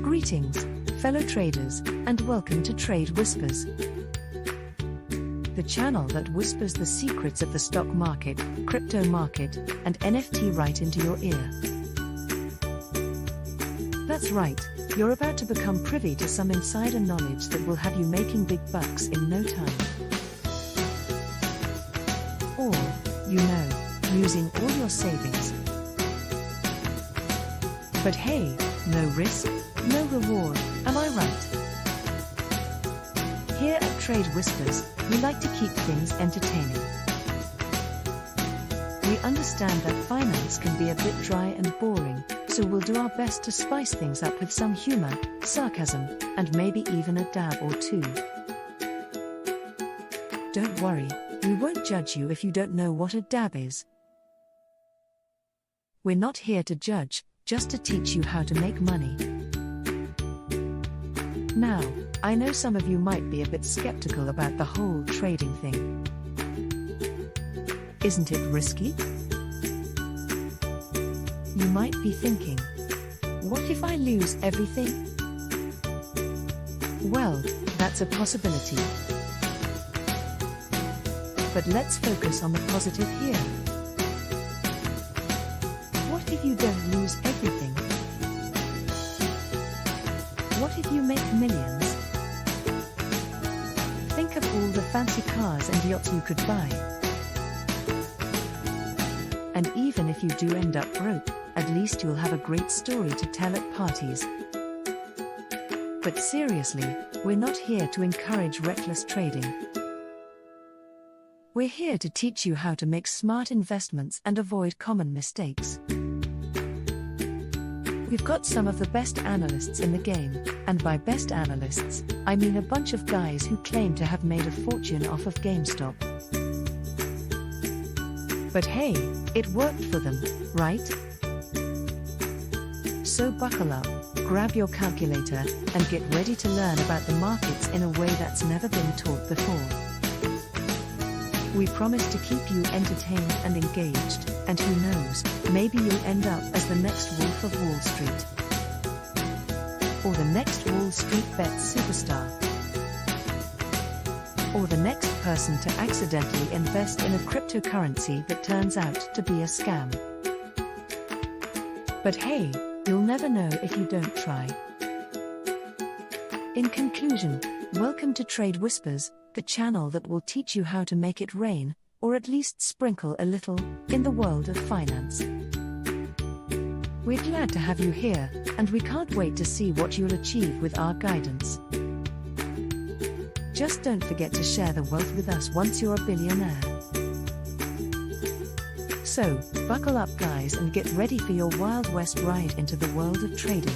Greetings, fellow traders, and welcome to Trade Whispers, the channel that whispers the secrets of the stock market, crypto market, and NFT right into your ear. That's right, you're about to become privy to some insider knowledge that will have you making big bucks in no time. Or, using all your savings. But hey, no risk, no reward, am I right? Here at Trade Whispers, we like to keep things entertaining. We understand that finance can be a bit dry and boring, so we'll do our best to spice things up with some humor, sarcasm, and maybe even a dab or two. Don't worry, we won't judge you if you don't know what a dab is. We're not here to judge, just to teach you how to make money. Now, I know some of you might be a bit skeptical about the whole trading thing. Isn't it risky? You might be thinking, what if I lose everything? Well, that's a possibility. But let's focus on the positive here. What if you don't lose everything? What if you make millions? Think of all the fancy cars and yachts you could buy. And even if you do end up broke, at least you'll have a great story to tell at parties. But seriously, we're not here to encourage reckless trading. We're here to teach you how to make smart investments and avoid common mistakes. We've got some of the best analysts in the game, and by best analysts, I mean a bunch of guys who claim to have made a fortune off of GameStop. But hey, it worked for them, right? So buckle up, grab your calculator, and get ready to learn about the markets in a way that's never been taught before. We promise to keep you entertained and engaged, and who knows, maybe you'll end up as the next Wolf of Wall Street. Or the next Wall Street Bets superstar. Or the next person to accidentally invest in a cryptocurrency that turns out to be a scam. But hey, you'll never know if you don't try. In conclusion, welcome to Trade Whispers, the channel that will teach you how to make it rain, or at least sprinkle a little, in the world of finance. We're glad to have you here, and we can't wait to see what you'll achieve with our guidance. Just don't forget to share the wealth with us once you're a billionaire. So, buckle up guys and get ready for your Wild West ride into the world of trading.